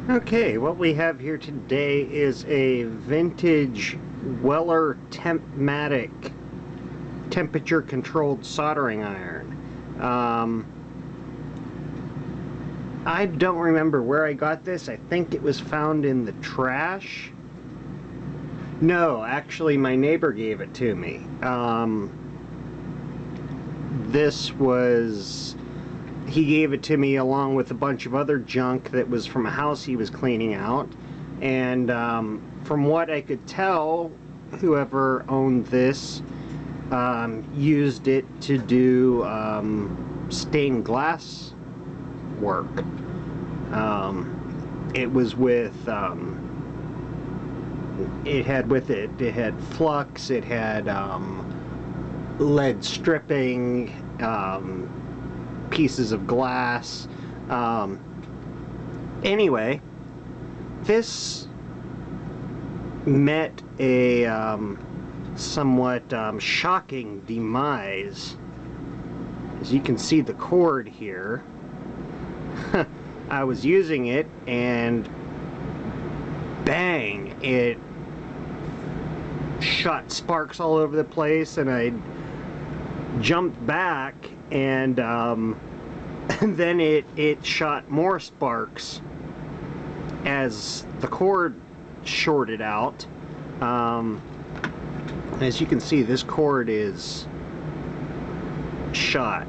Okay, what we have here today is a vintage Weller Tempmatic temperature controlled soldering iron. I don't remember where I got this. I think it was found in the trash. No, actually my neighbor gave it to me. He gave it to me along with a bunch of other junk that was from a house he was cleaning out. And from what I could tell, whoever owned this used it to do stained glass work. It was with it had flux, it had lead stripping, pieces of glass. Anyway, this met a somewhat shocking demise. As you can see the cord here, I was using it and bang, it shot sparks all over the place, and I jumped back and then it shot more sparks as the cord shorted out. As you can see, this cord is shot.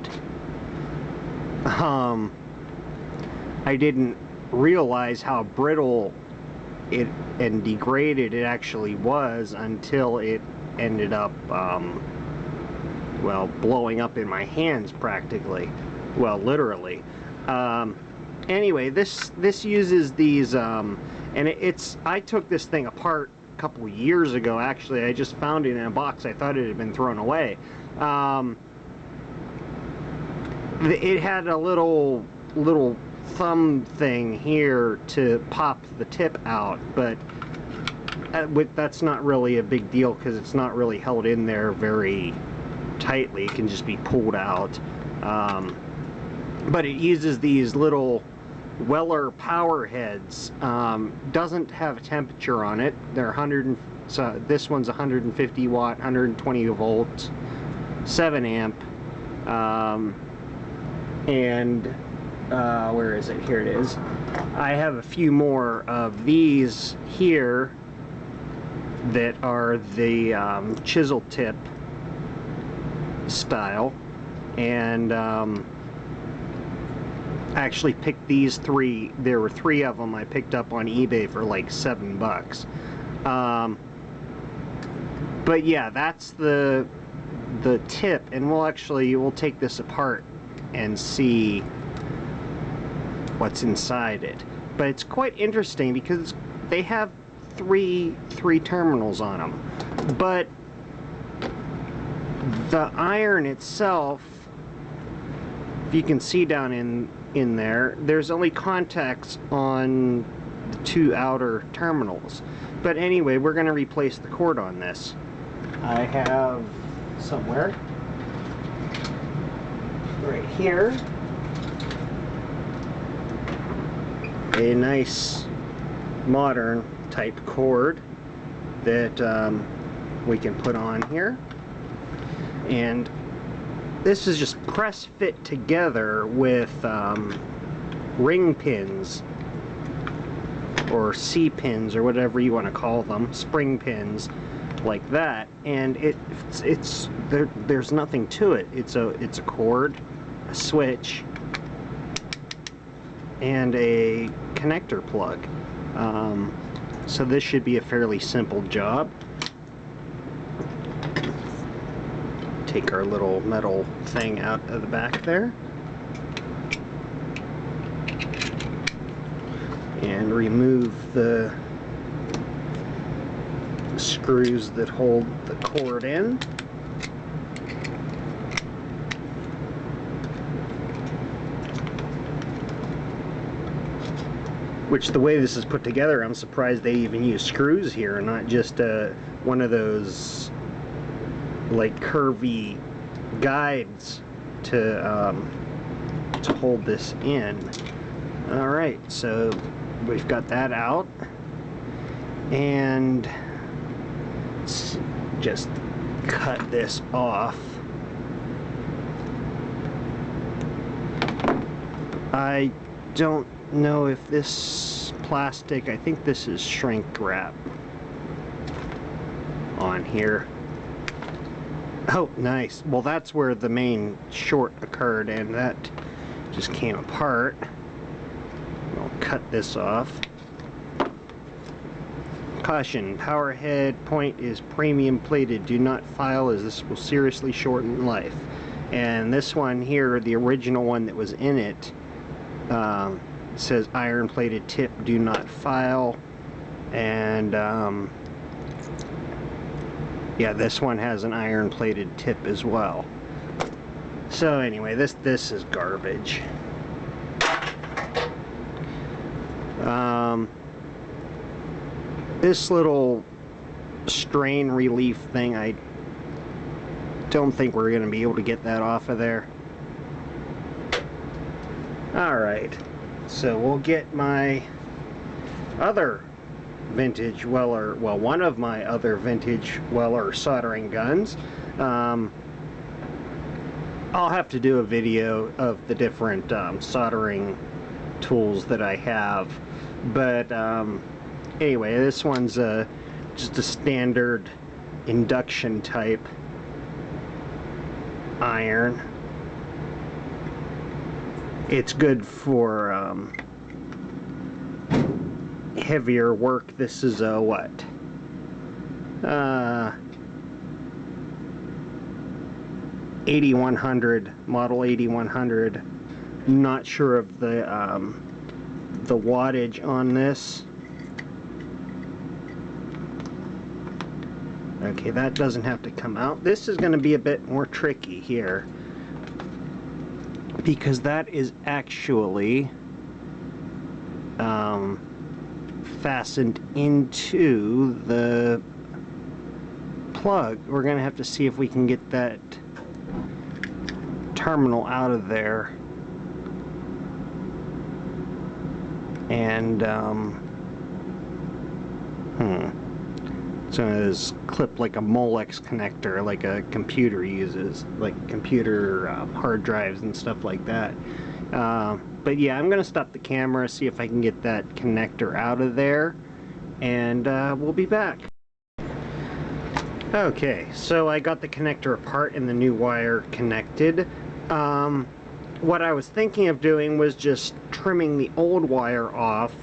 I didn't realize how brittle it and degraded it actually was until it ended up well, blowing up in my hands practically. Well, literally. Anyway, this uses these and I took this thing apart a couple years ago. Actually, I just found it in a box. I thought it had been thrown away. It had a little thumb thing here to pop the tip out, but that's not really a big deal because it's not really held in there very tightly. It can just be pulled out. But it uses these little Weller power heads. Doesn't have a temperature on it. They're so this one's 150 watt, 120 volts, 7 amp. Where is it? Here it is. I have a few more of these here that are the chisel tip style, and I actually picked these three. There were 3 of them I picked up on eBay for like $7. But yeah, that's the tip, and we'll take this apart and see what's inside it. But it's quite interesting because they have three terminals on them, but the iron itself, if you can see down in there, there's only contacts on the 2 outer terminals. But anyway, we're going to replace the cord on this. I have somewhere right here a nice modern type cord that we can put on here, and this is just press fit together with ring pins or C pins or whatever you want to call them, spring pins like that, and there's nothing to it. It's a cord, a switch, and a connector plug. So this should be a fairly simple job. Take our little metal thing out of the back there and remove the screws that hold the cord in. Which, the way this is put together, I'm surprised they even use screws here, not just one of those like curvy guides to hold this in. Alright, so we've got that out. And let's just cut this off. I don't know if this plastic, I think this is shrink wrap on here. Oh, nice. Well, that's where the main short occurred, and that just came apart. I'll cut this off. Caution, power head point is premium plated. Do not file, as this will seriously shorten life. And this one here, the original one that was in it, says iron plated tip, do not file. And yeah, this one has an iron plated tip as well. So anyway, this is garbage. This little strain relief thing, I don't think we're going to be able to get that off of there. Alright, so we'll get my other vintage Weller, well, one of my other vintage Weller soldering guns. I'll have to do a video of the different soldering tools that I have, but anyway, this one's just a standard induction type iron. It's good for heavier work. This is a what? 8100, model 8100. Not sure of the wattage on this. Okay, that doesn't have to come out. This is going to be a bit more tricky here, because that is actually fastened into the plug. We're going to have to see if we can get that terminal out of there. And so it's clipped like a Molex connector, like a computer uses, like computer hard drives and stuff like that. But yeah, I'm gonna stop the camera, see if I can get that connector out of there, and we'll be back. Okay, so I got the connector apart and the new wire connected. What I was thinking of doing was just trimming the old wire off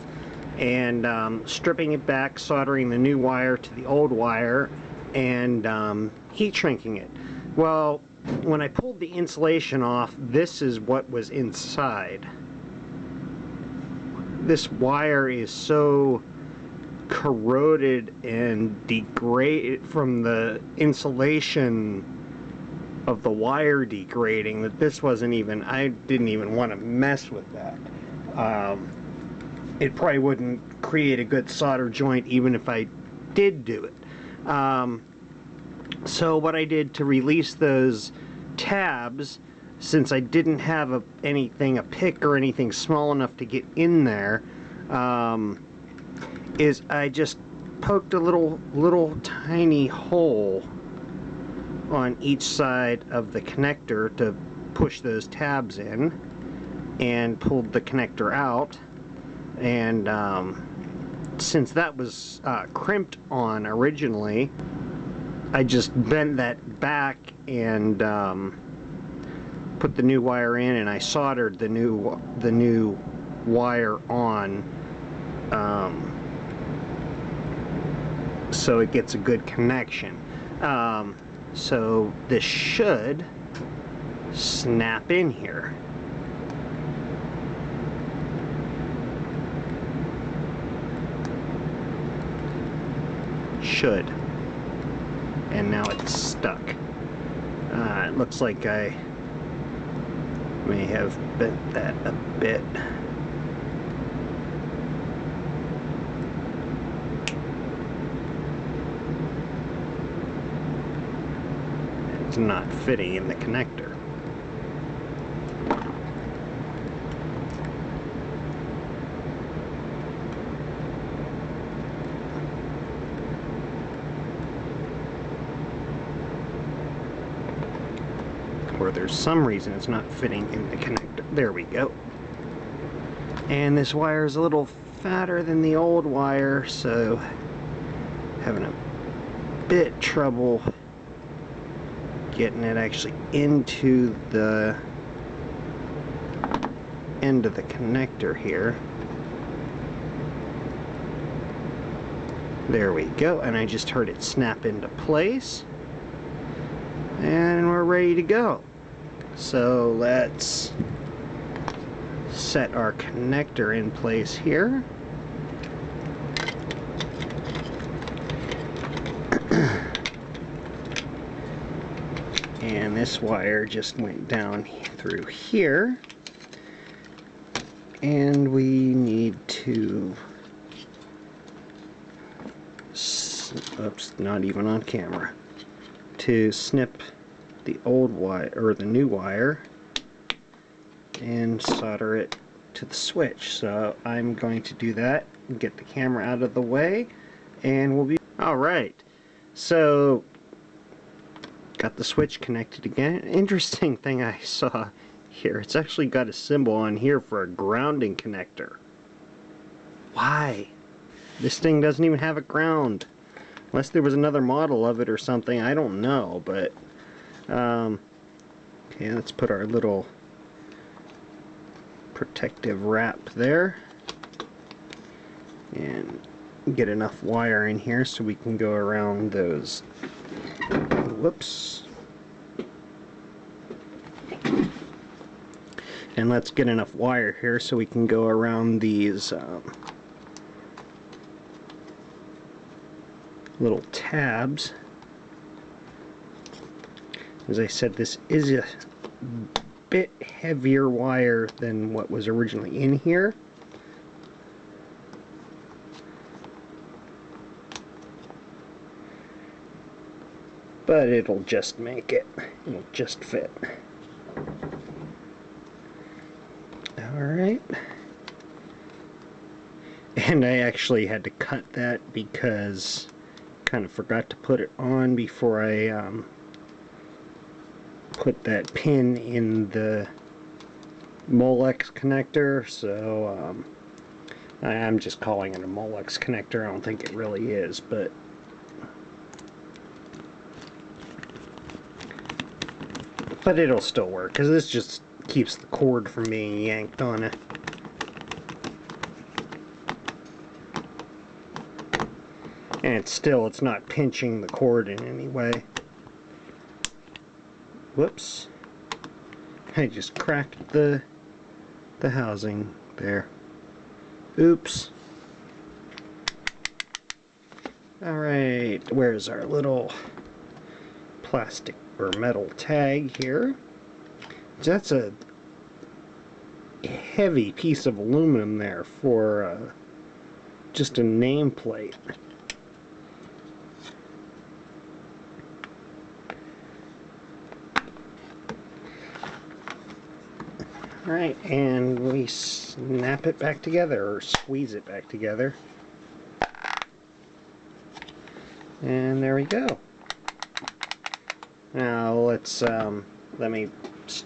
and stripping it back, soldering the new wire to the old wire, and heat shrinking it. Well, when I pulled the insulation off, this is what was inside. This wire is so corroded and degraded from the insulation of the wire degrading that this wasn't even, I didn't even want to mess with that. It probably wouldn't create a good solder joint even if I did do it. So what I did to release those tabs, since I didn't have a pick or anything small enough to get in there, is I just poked a little tiny hole on each side of the connector to push those tabs in, and pulled the connector out. And since that was crimped on originally, I just bent that back and put the new wire in, and I soldered the new wire on, so it gets a good connection. So this should snap in here. Should. And now it's stuck. It looks like I may have bent that a bit. It's not fitting in the connector. or there's some reason it's not fitting in the connector. There we go. And this wire is a little fatter than the old wire, so having a bit trouble getting it actually into the end of the connector here. There we go, and I just heard it snap into place, and we're ready to go. So let's set our connector in place here. And this wire just went down through here, and we need to, oops, not even on camera, to snip the old wire, or the new wire, and solder it to the switch. So I'm going to do that and get the camera out of the way, and we'll be alright. So got the switch connected again. Interesting thing I saw here, it's actually got a symbol on here for a grounding connector. Why? This thing doesn't even have a ground. Unless there was another model of it or something, I don't know. But okay, let's put our little protective wrap there and get enough wire in here so we can go around those. Whoops. And let's get enough wire here so we can go around these little tabs. As I said, this is a bit heavier wire than what was originally in here. But it'll just make it. It'll just fit. Alright. And I actually had to cut that because I kind of forgot to put it on before I put that pin in the Molex connector. So I'm just calling it a Molex connector. I don't think it really is, but it'll still work, because this just keeps the cord from being yanked on it. And it's not pinching the cord in any way. Whoops. I just cracked the housing there. Oops. Alright, where's our little plastic or metal tag here? That's a heavy piece of aluminum there for just a nameplate. Alright, and we snap it back together, or squeeze it back together. And there we go. Now let's let me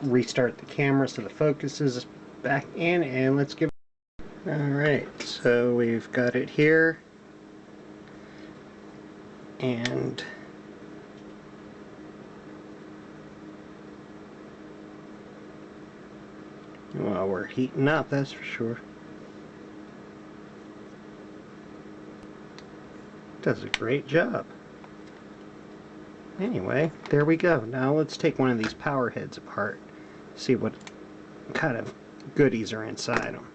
restart the camera so the focus is back in, and let's give it. Alright, so we've got it here, and well, we're heating up, that's for sure. Does a great job. Anyway, there we go. Now let's take one of these power heads apart, see what kind of goodies are inside them.